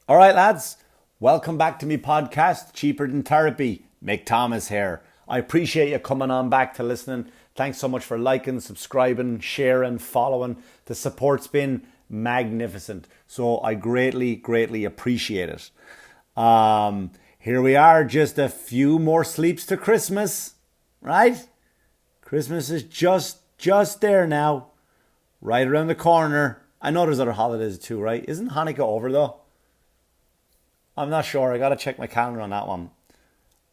All right, lads, welcome back to me podcast, Cheaper Than Therapy. Mick Thomas here. I appreciate you coming on back to listening. Thanks so much for liking, subscribing, sharing, following. The support's been magnificent. So I greatly, greatly appreciate it. Here we are, just a few more sleeps to Christmas, right? Christmas is just there now, right around the corner. I know there's other holidays too, right? Isn't Hanukkah over though? I'm not sure. I got to check my calendar on that one.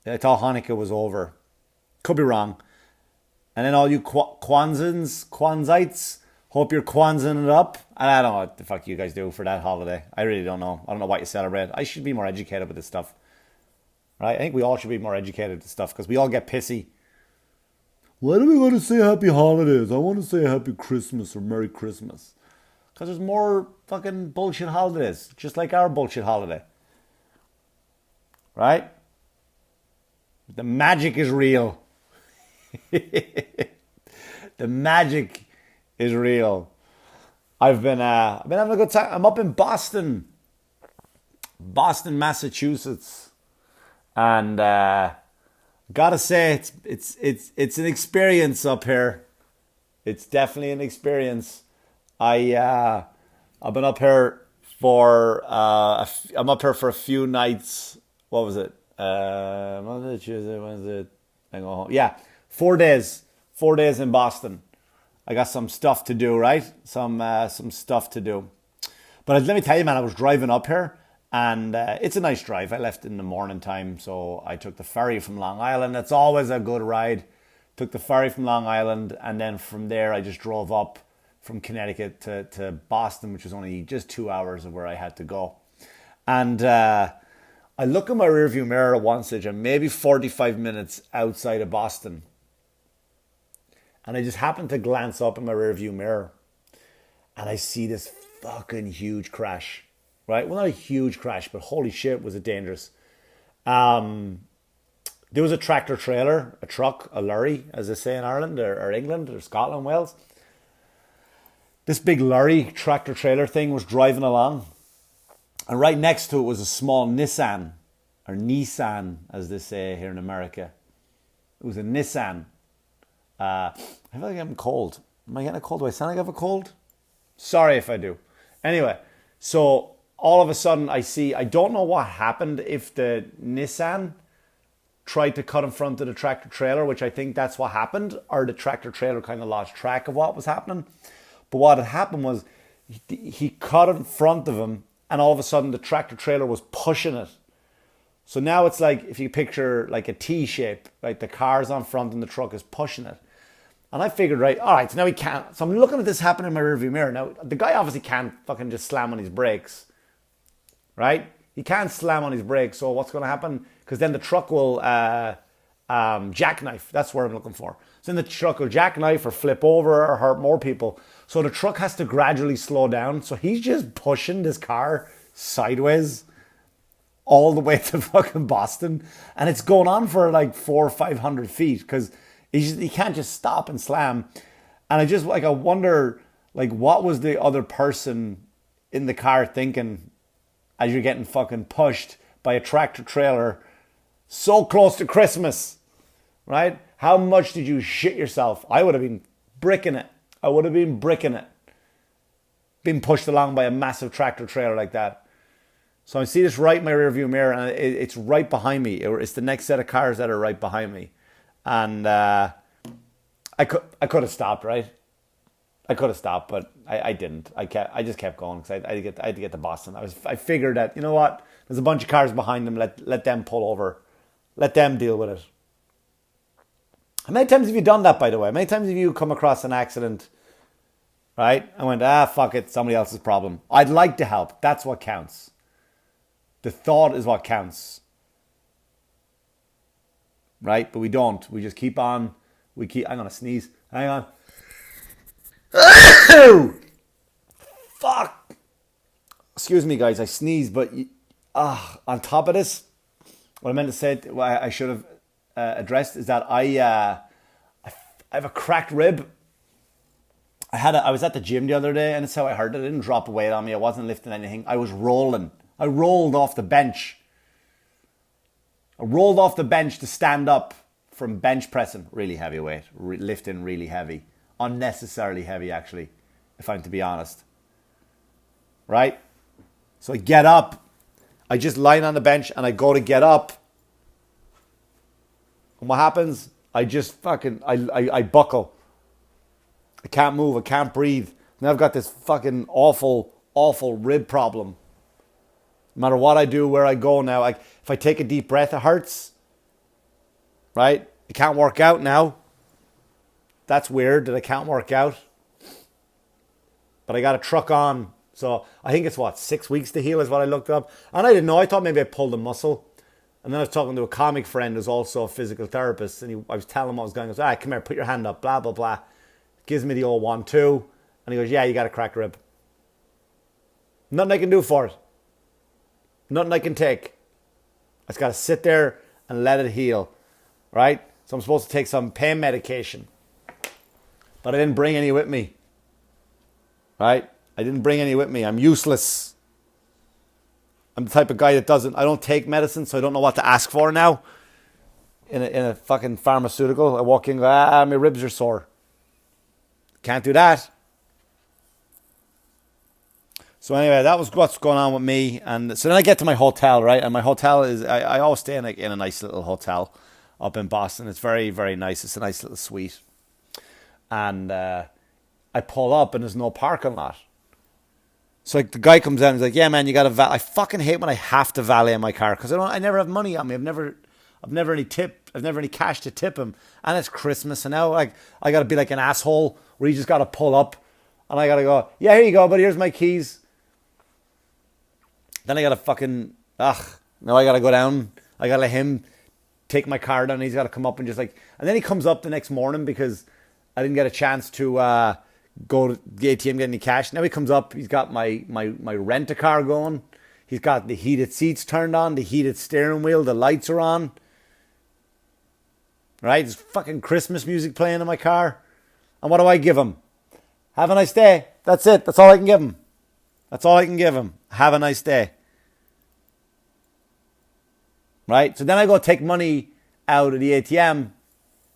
I thought Hanukkah was over. Could be wrong. And then all you Kwanzites, hope you're Kwanzing it up. And I don't know what the fuck you guys do for that holiday. I really don't know. I don't know what you celebrate. I should be more educated with this stuff. Right? I think we all should be more educated with this stuff because we all get pissy. Why do we want to say happy holidays? I want to say happy Christmas or Merry Christmas. Because there's more fucking bullshit holidays. Just like our bullshit holiday. Right? The magic is real. The magic is real. I've been having a good time. I'm up in Boston, Massachusetts, and gotta say it's an experience up here. It's definitely an experience. I've been up here for I'm up here for a few nights. What was it? Monday, Tuesday, Wednesday. I go home. Yeah, 4 days. 4 days in Boston. I got some stuff to do, right? Some stuff to do. But let me tell you, man, I was driving up here, and it's a nice drive. I left in the morning time, so I took the ferry from Long Island. It's always a good ride. Took the ferry from Long Island, and then from there I just drove up from Connecticut to Boston, which was only just 2 hours of where I had to go. And I look in my rearview mirror at one stage. I'm maybe 45 minutes outside of Boston. And I just happen to glance up in my rearview mirror. And I see this fucking huge crash. Right? Well, not a huge crash, but holy shit, was it dangerous. There was a tractor trailer, a truck, a lorry, as they say in Ireland or England or Scotland, Wales. This big lorry tractor trailer thing was driving along. And right next to it was a small Nissan, or Nissan, as they say here in America. It was a Nissan. I feel like I'm cold. Am I getting a cold? Do I sound like I have a cold? Sorry if I do. Anyway, so all of a sudden I don't know what happened if the Nissan tried to cut in front of the tractor trailer, which I think that's what happened, or the tractor trailer kind of lost track of what was happening. But what had happened was he cut in front of him, and all of a sudden the tractor trailer was pushing it. So now it's like, if you picture like a T shape, like the car's on front and the truck is pushing it. And I figured, right, all right, so now he can't. So I'm looking at this happen in my rearview mirror. Now, the guy obviously can't fucking just slam on his brakes, right? He can't slam on his brakes. So what's going to happen? Because then the truck will jackknife. That's what I'm looking for. So then the truck will jackknife or flip over or hurt more people. So the truck has to gradually slow down. So he's just pushing this car sideways all the way to fucking Boston. And it's going on for like 400 or 500 feet because he can't just stop and slam. And I wonder, like, what was the other person in the car thinking as you're getting fucking pushed by a tractor trailer so close to Christmas, right? How much did you shit yourself? I would have been bricking it. Being pushed along by a massive tractor trailer like that. So I see this right in my rearview mirror, and it's right behind me. It's the next set of cars that are right behind me. And I could have stopped, right? I could have stopped, but I didn't. I just kept going because I had to get to Boston. I figured that, you know what? There's a bunch of cars behind them. Let them pull over. Let them deal with it. How many times have you done that, by the way? How many times have you come across an accident, right? I went, fuck it, somebody else's problem. I'd like to help. That's what counts. The thought is what counts. Right? But we don't. We just keep on. I'm going to sneeze. Hang on. Fuck. Excuse me, guys. I sneezed, but on top of this, what I meant to say, what I should have addressed is that I have a cracked rib. I was at the gym the other day, and it's how I heard it. It didn't drop weight on me. I wasn't lifting anything. I was rolling. I rolled off the bench. I rolled off the bench to stand up from bench pressing really heavy weight, lifting really heavy, unnecessarily heavy actually, if I'm to be honest. Right? So I get up, I just lie on the bench and I go to get up. And what happens? I just I buckle. I can't move, I can't breathe. Now I've got this fucking awful rib problem. No matter what I do, where I go now, like if I take a deep breath, it hurts. Right? I can't work out now. That's weird that I can't work out. But I got to truck on. So I think it's 6 weeks to heal is what I looked up. And I didn't know. I thought maybe I pulled a muscle. And then I was talking to a comic friend who's also a physical therapist. And I was telling him what was going on. I was like, come here, put your hand up, blah, blah, blah. Gives me the old 1-2. And he goes, yeah, you got a cracked rib. Nothing I can do for it. Nothing I can take. I just got to sit there and let it heal. Right? So I'm supposed to take some pain medication. But I didn't bring any with me. Right? I didn't bring any with me. I'm useless. I'm the type of guy that I don't take medicine, so I don't know what to ask for now. In a fucking pharmaceutical. I walk in and go, my ribs are sore. Can't do that. So anyway, that was what's going on with me. And so then I get to my hotel, right? And my hotel is, I always stay in a nice little hotel up in Boston. It's very, very nice. It's a nice little suite. And I pull up and there's no parking lot. So like the guy comes out and he's like, yeah, man, you got to I fucking hate when I have to valet my car because I never have money on me. I've never any cash to tip him. And it's Christmas and now like I got to be like an asshole where you just got to pull up and I got to go, yeah, here you go, but here's my keys. Then I got to fucking, now I got to go down. I got to let him take my car down. He's got to come up and just like, and then he comes up the next morning because I didn't get a chance to go to the ATM, get any cash. Now he comes up, he's got my rent-a-car going. He's got the heated seats turned on, the heated steering wheel, the lights are on. Right? There's fucking Christmas music playing in my car. And what do I give him? Have a nice day. That's it. That's all I can give him. That's all I can give him. Have a nice day. Right? So then I go take money out of the ATM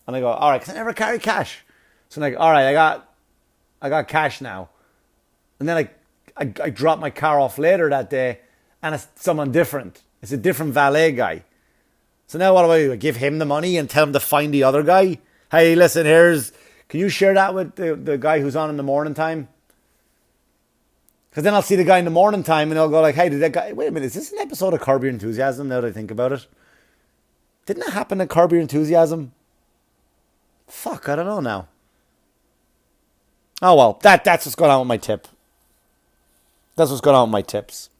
and I go, all right, because I never carry cash. So I'm like, all right, I got cash now. And then I drop my car off later that day and it's someone different. It's a different valet guy. So now what do? I give him the money and tell him to find the other guy? Hey, listen, can you share that with the guy who's on in the morning time? Because then I'll see the guy in the morning time and I'll go like, hey, did that guy, wait a minute, is this an episode of Curb Your Enthusiasm now that I think about it? Didn't that happen in Curb Your Enthusiasm? Fuck, I don't know now. Oh well, that's what's going on with my tip. That's what's going on with my tips.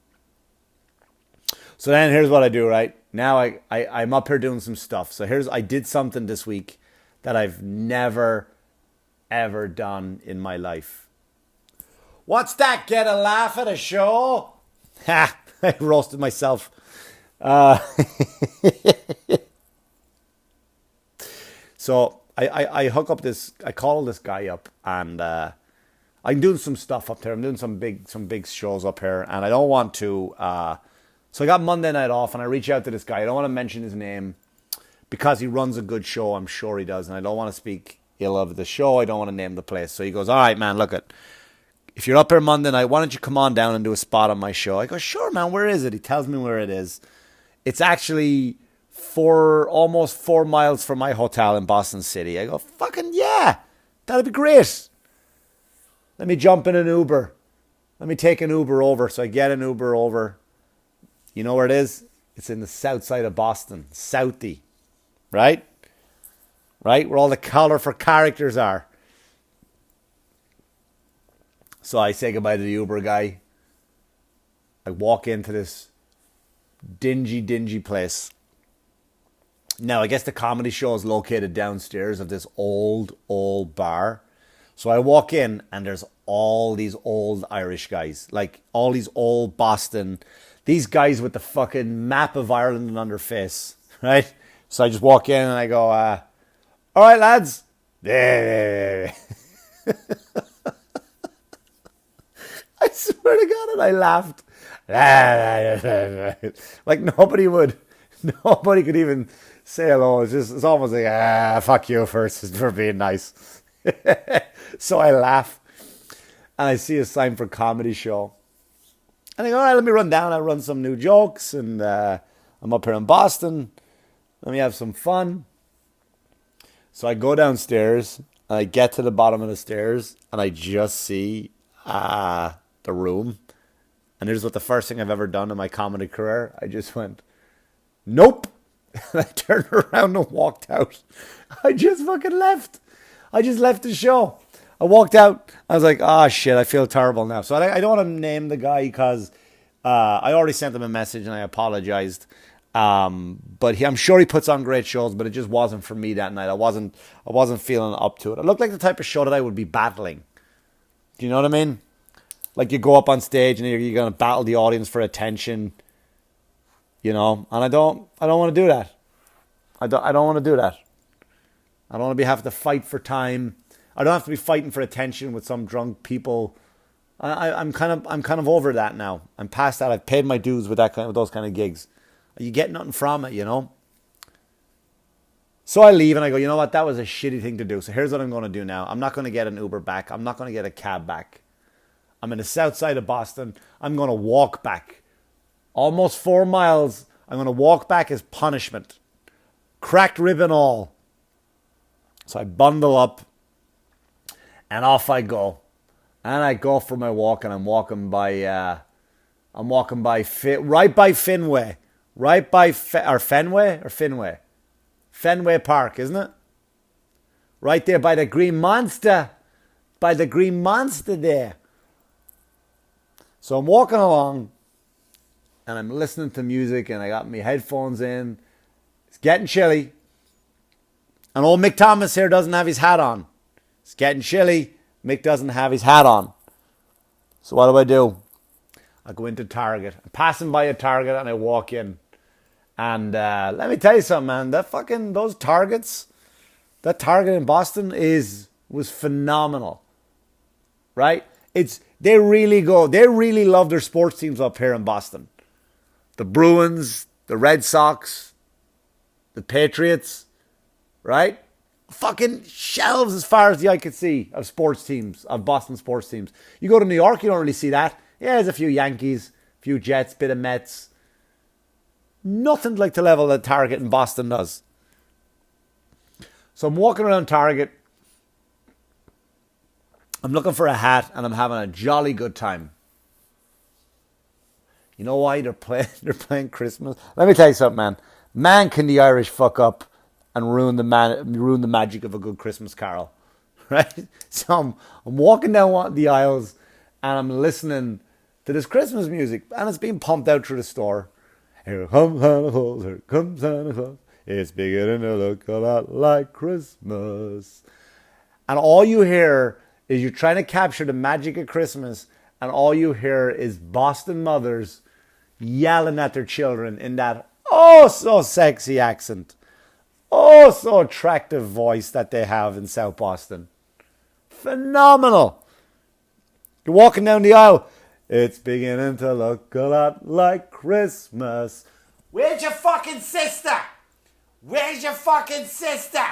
So then here's what I do, right? Now I'm up here doing some stuff. So I did something this week that I've never, ever done in my life. What's that? Get a laugh at a show? Ha! I roasted myself. So I hook up I call this guy up and I'm doing some stuff up there. I'm doing some big shows up here and I don't want to, so I got Monday night off and I reach out to this guy. I don't want to mention his name because he runs a good show. I'm sure he does. And I don't want to speak ill of the show. I don't want to name the place. So he goes, all right, man, look if you're up here Monday night, why don't you come on down and do a spot on my show? I go, sure, man, where is it? He tells me where it is. It's actually almost 4 miles from my hotel in Boston City. I go, fucking yeah, that'd be great. Let me jump in an Uber. Let me take an Uber over. So I get an Uber over. You know where it is? It's in the south side of Boston. Southie. Right? Right? Where all the colorful characters are. So I say goodbye to the Uber guy. I walk into this dingy place. Now, I guess the comedy show is located downstairs of this old bar. So I walk in and there's all these old Irish guys. Like all these old Boston. These guys with the fucking map of Ireland on their face. Right? So I just walk in and I go, all right, lads. I swear to God, and I laughed. Like nobody could even say hello. It's almost like, fuck you first for being nice. So I laugh, and I see a sign for comedy show. And I go, all right, let me run down. I run some new jokes, and I'm up here in Boston. Let me have some fun. So I go downstairs, and I get to the bottom of the stairs, and I just see the room. And here's what the first thing I've ever done in my comedy career. I just went, nope. And I turned around and walked out. I just fucking left. I just left the show. I walked out. I was like, oh, shit, I feel terrible now. So I don't want to name the guy because I already sent him a message and I apologized. But I'm sure he puts on great shows, but it just wasn't for me that night. I wasn't feeling up to it. It looked like the type of show that I would be battling. Do you know what I mean? Like you go up on stage and you're going to battle the audience for attention, you know. And I don't want to do that. I don't want to do that. I don't want to have to fight for time. I don't have to be fighting for attention with some drunk people. I'm kind of over that now. I'm past that. I've paid my dues with those kind of gigs. You get nothing from it, you know. So I leave and I go, you know what? That was a shitty thing to do. So here's what I'm going to do now. I'm not going to get an Uber back. I'm not going to get a cab back. I'm in the south side of Boston. I'm going to walk back. Almost 4 miles. I'm going to walk back as punishment. Cracked rib and all. So I bundle up and off I go. And I go for my walk and I'm walking by right by Fenway. Right by Fenway Park, isn't it? Right there by the Green Monster. By the Green Monster there. So I'm walking along and I'm listening to music and I got my headphones in. It's getting chilly. And old Mick Thomas here doesn't have his hat on. It's getting chilly. Mick doesn't have his hat on. So what do? I go into Target. I'm passing by a Target and I walk in. And let me tell you something, man. Those Targets, that Target in Boston was phenomenal. Right? They really love their sports teams up here in Boston. The Bruins, the Red Sox, the Patriots, right? Fucking shelves as far as the eye could see of sports teams, of Boston sports teams. You go to New York, you don't really see that. Yeah, there's a few Yankees, a few Jets, bit of Mets. Nothing like the level that Target in Boston does. So I'm walking around Target. I'm looking for a hat and I'm having a jolly good time. You know why? They're playing Christmas. Let me tell you something, man. Man, can the Irish fuck up and ruin the magic of a good Christmas carol. Right? So I'm walking down the aisles and I'm listening to this Christmas music and it's being pumped out through the store. Here comes Santa Claus, here comes Santa Claus. It's beginning to look a lot like Christmas. And all you hear is you're trying to capture the magic of Christmas, and all you hear is Boston mothers yelling at their children in that oh so sexy accent, oh so attractive voice that they have in South Boston. Phenomenal. You're walking down the aisle. It's beginning to look a lot like Christmas. Where's your fucking sister? Where's your fucking sister?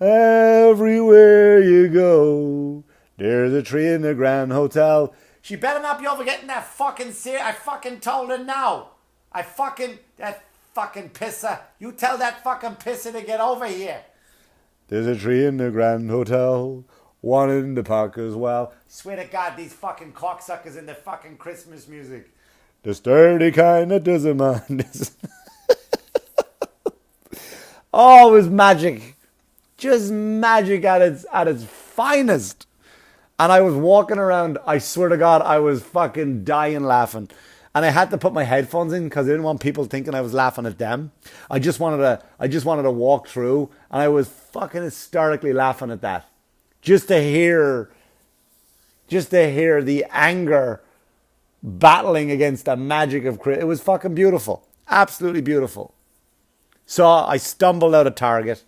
Everywhere you go, there's a tree in the Grand Hotel. She better not be over getting that fucking I fucking told her now. That fucking pisser. You tell that fucking pisser to get over here. There's a tree in the Grand Hotel. One in the park as well. Swear to God, these fucking cocksuckers in the fucking Christmas music. The sturdy kind that doesn't mind. Oh, it was magic. Just magic at its finest. And I was walking around, I swear to God, I was fucking dying laughing. And I had to put my headphones in because I didn't want people thinking I was laughing at them. I just wanted to walk through, and I was fucking hysterically laughing at that. Just to hear the anger battling against the magic of Christmas. It was fucking beautiful. Absolutely beautiful. So I stumbled out of Target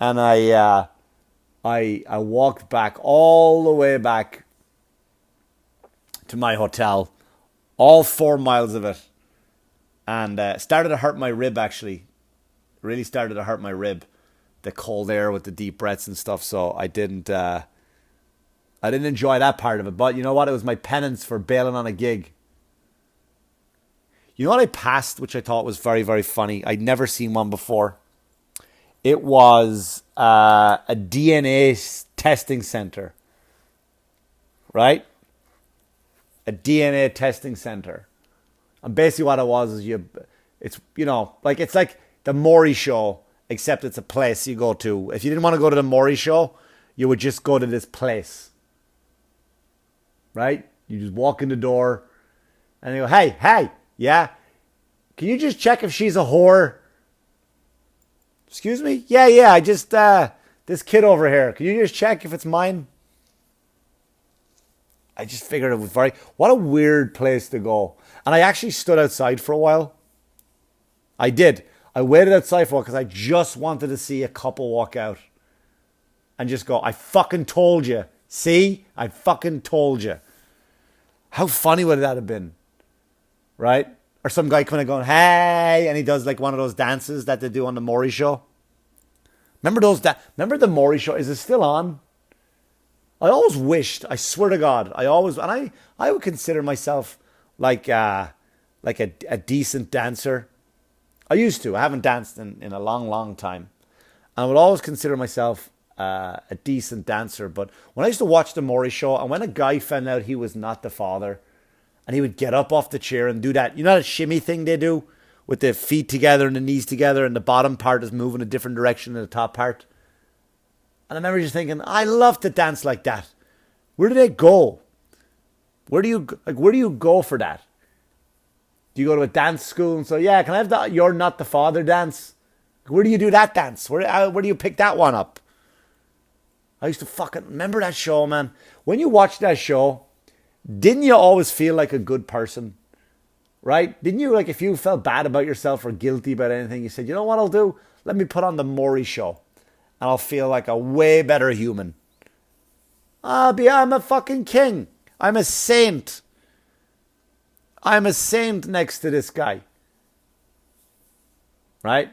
and I walked back all the way back to my hotel, all 4 miles of it, and started to hurt my rib. Actually, really started to hurt my rib. The cold air with the deep breaths and stuff. So I didn't enjoy that part of it. But you know what? It was my penance for bailing on a gig. You know what I passed, which I thought was very, very funny? I'd never seen one before. It was a DNA testing center, right? A DNA testing center. And basically what it was is it's like the Maury show, except it's a place you go to. If you didn't want to go to the Maury show, you would just go to this place, right? You just walk in the door and they go, hey, yeah, can you just check if she's a whore? Excuse me? Yeah, I just, this kid over here, can you just check if it's mine? I just figured it was what a weird place to go. And I actually stood outside for a while. I did. I waited outside for a while because I just wanted to see a couple walk out. And just go, I fucking told you. See? I fucking told you. How funny would that have been? Right? Or some guy coming and going, hey, and he does like one of those dances that they do on the Maury show. Remember remember the Maury show? Is it still on? I always wished, I swear to God, I would consider myself like a decent dancer. I used to. I haven't danced in a long, long time. And I would always consider myself a decent dancer. But when I used to watch the Maury show, and when a guy found out he was not the father, and he would get up off the chair and do that, you know that shimmy thing they do? With the feet together and the knees together, and the bottom part is moving a different direction than the top part. And I remember just thinking, I love to dance like that. Where do they go? Where do you go for that? Do you go to a dance school and say, yeah, can I have that You're Not the Father dance? Where do you do that dance? Where do you pick that one up? I used to fucking remember that show, man. When you watched that show, didn't you always feel like a good person? Right? Didn't you, like, if you felt bad about yourself or guilty about anything, you said, you know what I'll do? Let me put on the Maury show. And I'll feel like a way better human. I'm a fucking king. I'm a saint. I'm a saint next to this guy. Right?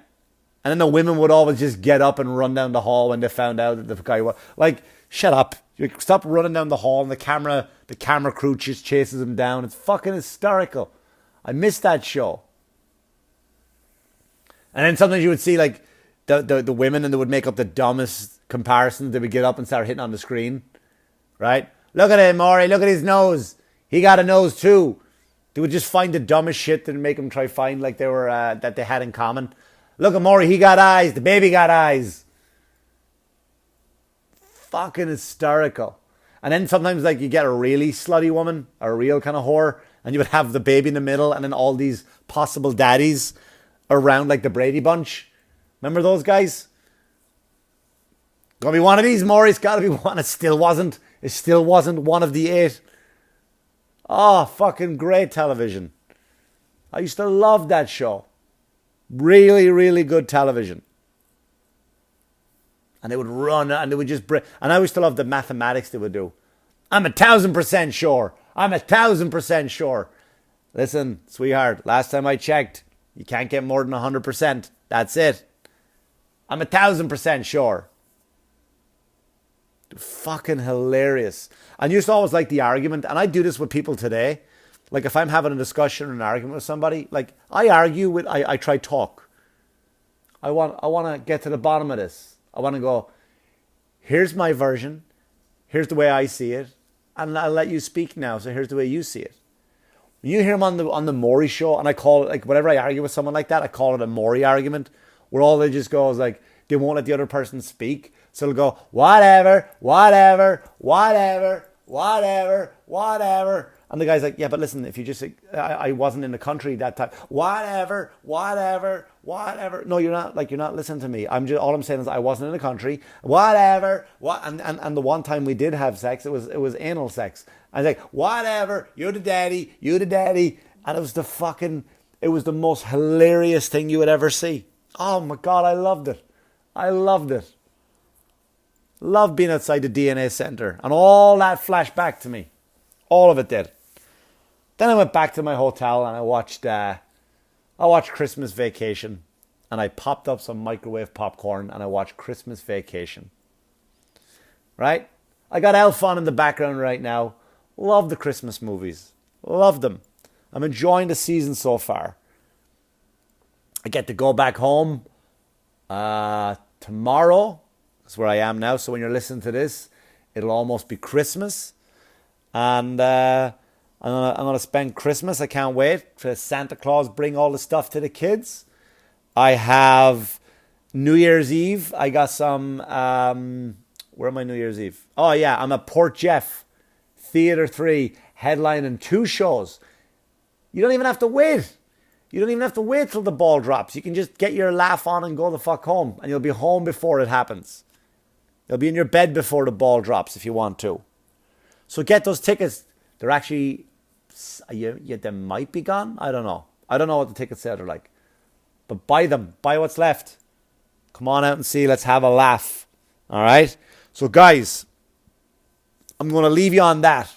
And then the women would always just get up and run down the hall when they found out that the guy was like, shut up. You stop running down the hall and the camera crew just chases him down. It's fucking hysterical. I missed that show. And then sometimes you would see like the women and they would make up the dumbest comparisons. They would get up and start hitting on the screen. Right? Look at him, Maury. Look at his nose. He got a nose too. They would just find the dumbest shit that would make them try find like they were that they had in common. Look at Maury. He got eyes. The baby got eyes. Fucking hysterical. And then sometimes like you get a really slutty woman, or a real kind of whore, and you would have the baby in the middle and then all these possible daddies around like the Brady Bunch. Remember those guys? Gonna be one of these, Maury. It's gotta be one. It still wasn't. It still wasn't one of the 8. Oh, fucking great television. I used to love that show. Really, really good television. And they would run and they would just break. And I used to love the mathematics they would do. I'm 1,000% sure. I'm 1,000% sure. Listen, sweetheart, last time I checked, you can't get more than 100%. That's it. I'm 1,000% sure. Fucking hilarious. And you used to always like the argument, and I do this with people today. Like if I'm having a discussion or an argument with somebody, like I argue with, I try talk. I want to get to the bottom of this. I want to go, here's my version. Here's the way I see it. And I'll let you speak now. So here's the way you see it. When you hear him on the Maury show, and I call it, like, whenever I argue with someone like that, I call it a Maury argument, where all they just go is like, they won't let the other person speak. So they'll go, whatever. And the guy's like, yeah, but listen, if you just, I wasn't in the country that time. Whatever. No, you're not listening to me. All I'm saying is I wasn't in the country. Whatever. And the one time we did have sex, it was anal sex. I was like, whatever, you're the daddy. And it was the most hilarious thing you would ever see. Oh my God, I loved it. Loved being outside the DNA center. And all that flashed back to me. All of it did. Then I went back to my hotel and I watched Christmas Vacation, and I popped up some microwave popcorn and I watched Christmas Vacation. Right? I got Elf on in the background right now. Love the Christmas movies. Love them. I'm enjoying the season so far. I get to go back home tomorrow. That's where I am now. So when you're listening to this, it'll almost be Christmas. And I'm gonna spend Christmas. I can't wait for Santa Claus bring all the stuff to the kids. I have New Year's Eve. I got some. Where am I New Year's Eve? Oh yeah, I'm at Port Jeff Theatre 3 headlining 2 shows. You don't even have to wait. You don't even have to wait till the ball drops. You can just get your laugh on and go the fuck home, and you'll be home before it happens. You'll be in your bed before the ball drops if you want to. So get those tickets. They're actually, they might be gone. I don't know. I don't know what the ticket sales are like. But buy them. Buy what's left. Come on out and see. Let's have a laugh. All right? So guys, I'm going to leave you on that.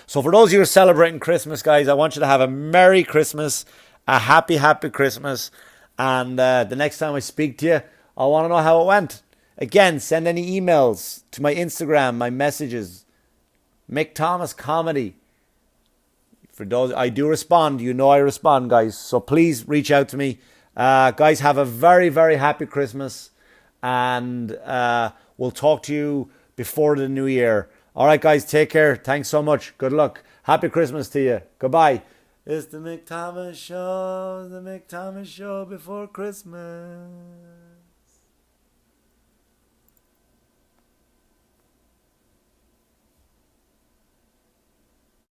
So for those of you who are celebrating Christmas, guys, I want you to have a Merry Christmas, a happy, happy Christmas. And the next time I speak to you, I want to know how it went. Again, send any emails to my Instagram, my messages. Mick Thomas Comedy. For those, I do respond. You know I respond, guys. So please reach out to me. Guys, have a very, very happy Christmas. And we'll talk to you before the new year. All right, guys, take care. Thanks so much. Good luck. Happy Christmas to you. Goodbye. It's the Mick Thomas Show. The Mick Thomas Show before Christmas.